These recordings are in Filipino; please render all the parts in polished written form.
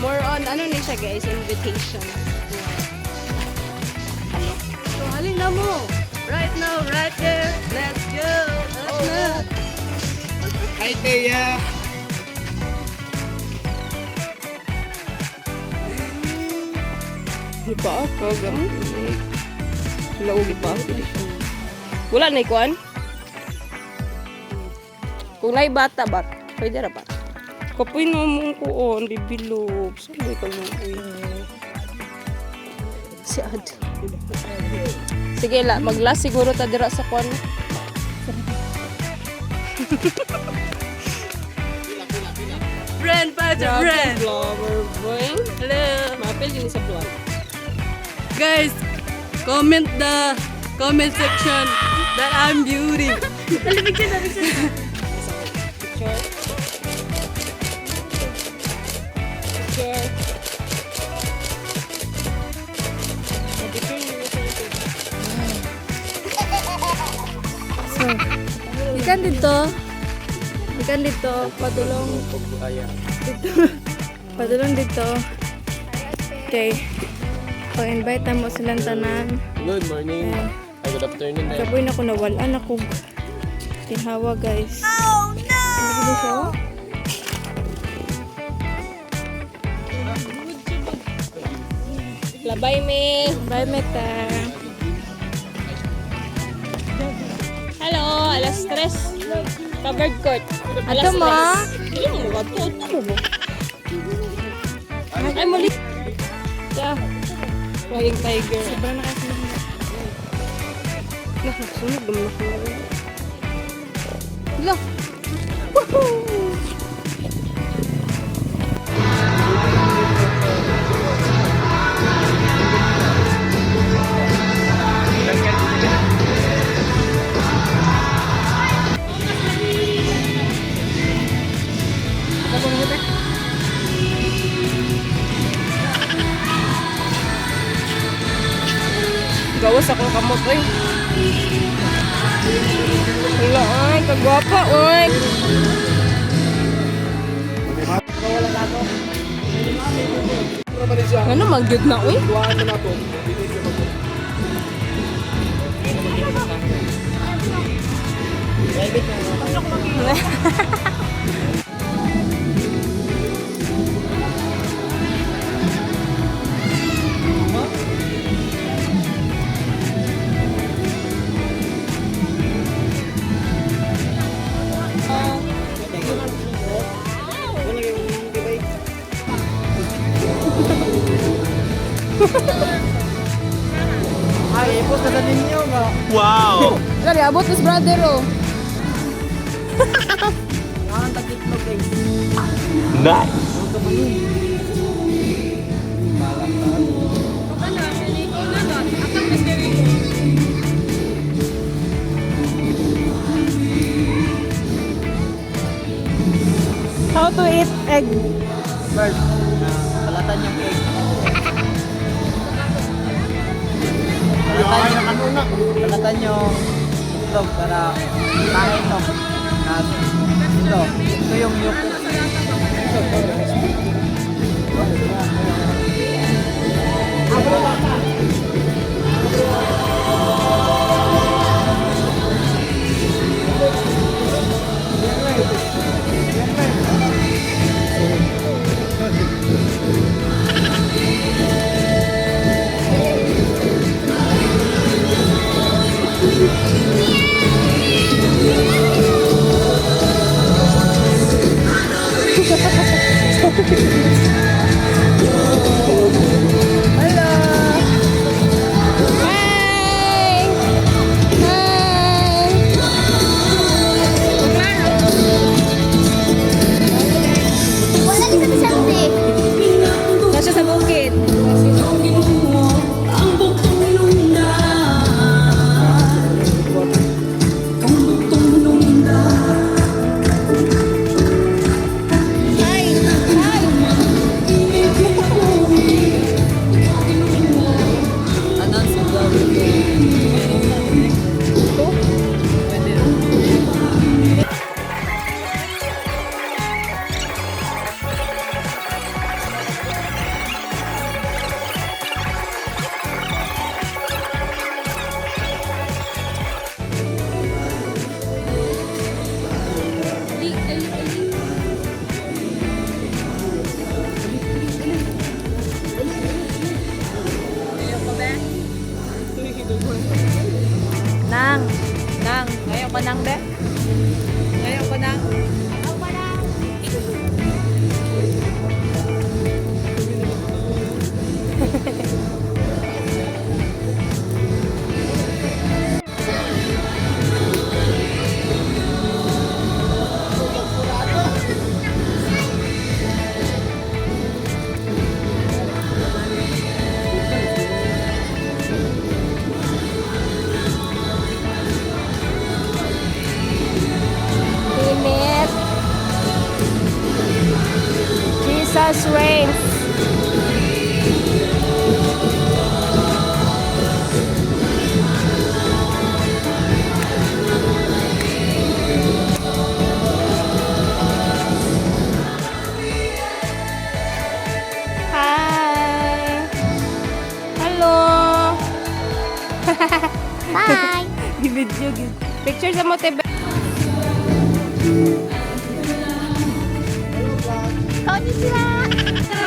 More on, ano ni siya guys, invitation. So, halin na mo. Right now, right there. Let's go. Let's go. Hi, Teya! Di pa ako, gamit. Laugi pa ako. Wala na ikuan? Kung na'y bata ba? Pwede na ba? Kapoy naman ko on, bibilog. Sabi ka lang ko si Ad. Sige la, mag-last siguro ta dira sa kwan. Friend pa sa friend. Flower boy. Hello. Mapil din sa vlog. Guys, comment the comment section that I'm beauty. Picture. So, ikan dito. Ikan dito. Padulong. Dito. Padulong dito. Okay. Pag-invite mo silang tanan. Good morning. Ay, good afternoon. Kapoy na ko nawalan ako. Tinhawa guys. Oh no! Bye me. Bye Meta. Hello, alas 3. Covered court. Alas 3. Hindi mo ba ito? Ay, muli. Yeah. Flying tiger. Sobrang nakasunog. Nakasunog naman ako. Hello. Woohoo! Gawas akong kamot, oy. Wala, ay, kagwapa, oy. Ano, mag-good na, oy? Ay, ipos na sa ninyo ba? Wow! Dari, abot is brother, oh. Ang tagitlog guys. Nice! How to eat egg? First, balatan yung cake. Balatan yung itlog para kain ito. At ito yung yuko. Hello! Hi! Hi! Wala dito sa selfie. Nasa sa bukid. Hi! Hi! Announce mo daw. Nang, ngayon ko nang, be? Ngayon ko nang? Init. Jesus reigns. Hi. Hello. Bye! Video. Picture sa mo, te. Konnichiwa!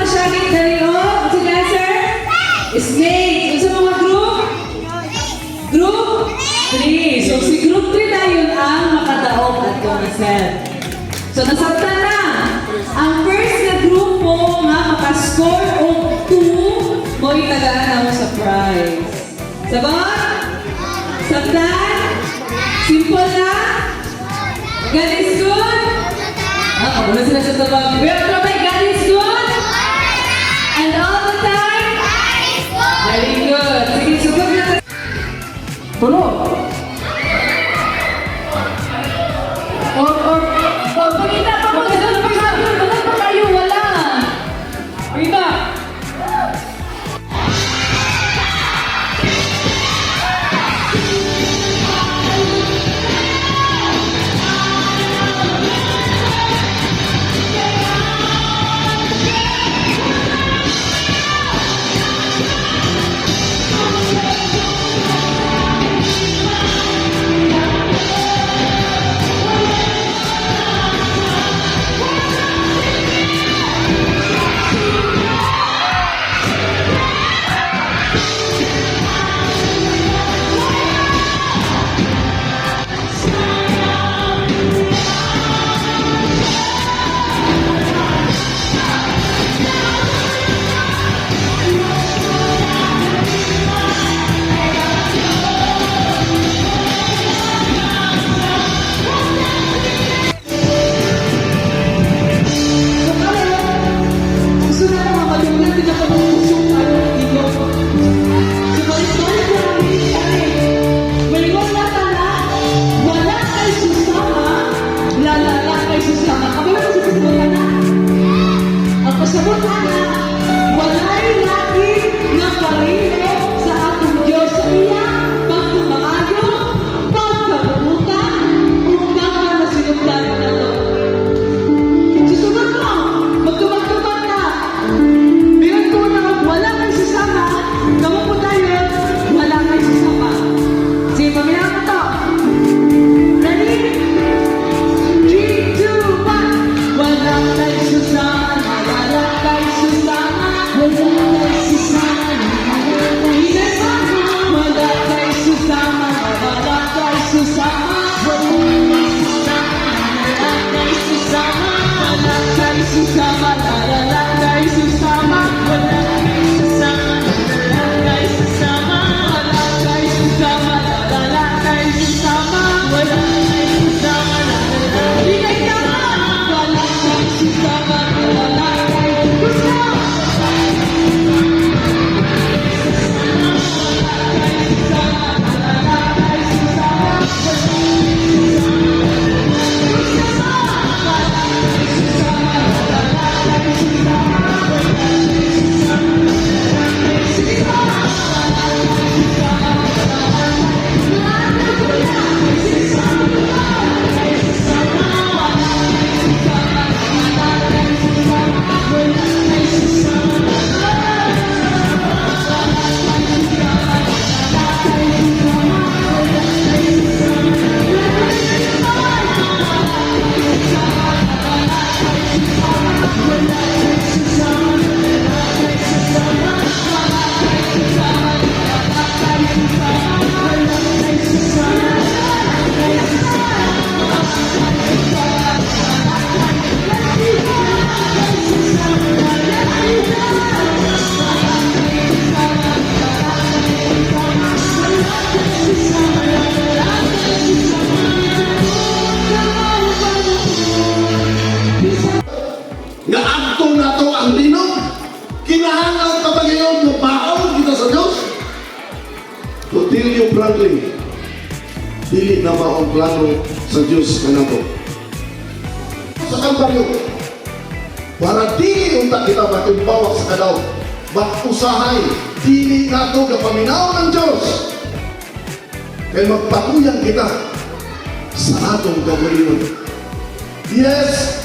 Masyaging dali o, sila sir? Snake. Sa mga group? Group 3. So si group 3 na yun ang makadaog at kumisel. So nasabtan na. Ang first na grupo nga makascore og 2 mo itagaan ako sa prize. Sabon? Sabtan? Simple na? God is good? Wala sila sa tabang. Pero may God is good? And all the time? Very good. Sige, sugod na. Tulog. Pagkita pa mo. Pagkita pa kayo. Wala. Pagkita. Susunod mo, magtubag-tubag na. Bilang ko na Nga adto na to ang linog, kinahanglan pa ba ngayon mabaon kita sa Diyos? To tell you frankly, dili na maong plano sa Diyos na nato. Sa Kalbaryo, para dili unta kita matimbawak sa kadaw, usahay, dili na to kapaminaw ng Diyos. Kaya magpatuyan kita sa atong kabuliwan. Yes,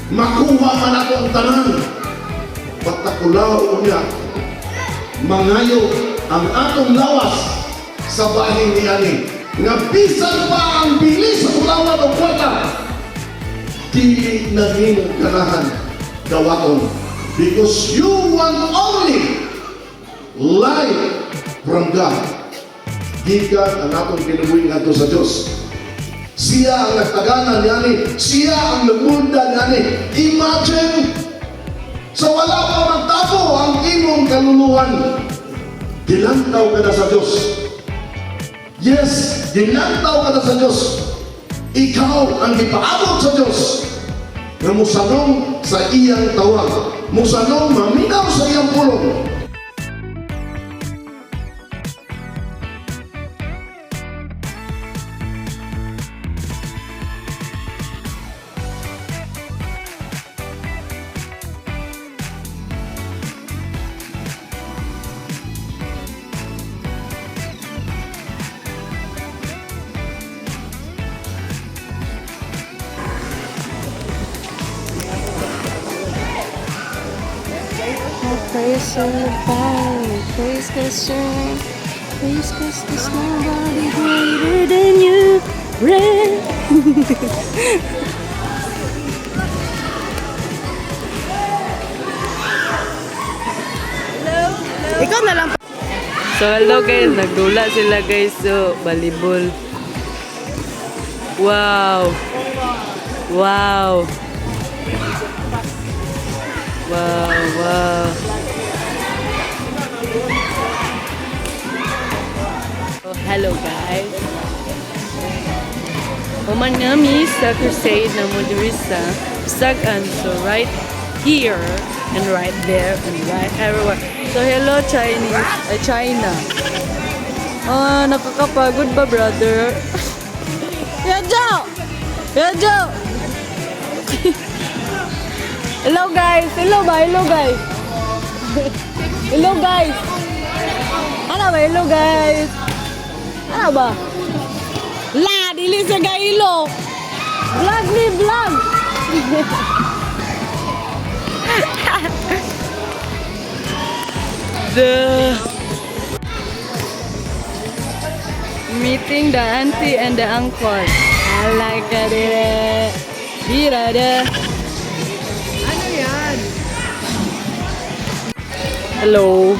makuha man ako ang tanan, patakulaw niya, mangayo ang atong lawas sa bahin ni Ani. Nga bisan pa ang bilis sa kulawan o kwata, dili na nimo ganahan dawaton. Because you want only life from God. Gikan ang atong kinabuhi nga sa Diyos. Siya ang nagtaganan yani, siya ang nagmunda yani. Imagine, sa wala pa magtabo ang imong kaluluhan, dilantaw ka na sa Diyos. Yes, dilantaw ka na sa Diyos. Ikaw ang ipaabot sa Diyos na musanong sa iyang tawag, musanong maminaw sa iyang pulong. Praise the Lord, praise Christian, praise Christ, there's nobody greater than you, Red. Ikaw na lang. So hello guys, nagdula sila guys. So, volleyball. Wow. Wow. Wow, wow. Oh, hello guys. Human kami sa crusade na mo diri sa Sagan. So right here and right there and right everywhere. So hello Chinese, China. Nakakapagod ba brother? Yajo! Yajo! Hello guys! Hello ba? Hello guys! Hello guys! Ano ba? Hello guys! Ano ba? La! Dili sa gailo! Vlog ni vlog! Meeting the auntie and the uncle. I like it. Hirada. Hello.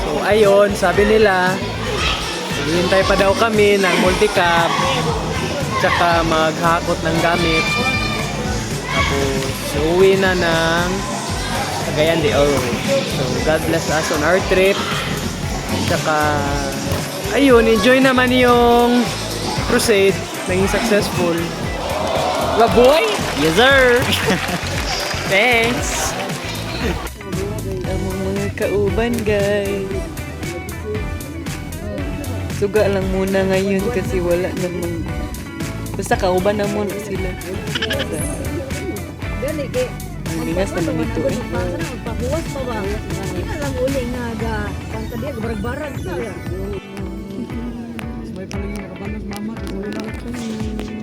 So ayun, sabi nila, hintay pa daw kami ng multicab, tsaka maghakot ng gamit. Tapos uwi na ng Cagayan de Oro. So God bless us on our trip. Tsaka ayun, enjoy naman yung crusade. Naging successful. Baboy? Yes sir! Thanks! Ang mga kauban guys. Suga lang muna ngayon kasi wala namang. Basta kauban na muna sila. Ang lingas naman ito eh. Pabuwas pa ba? Hindi na lang uli nga ga. Pangkadiya, barag-barag sila. May palagi nakabalas mama. Kasi wala lang ito.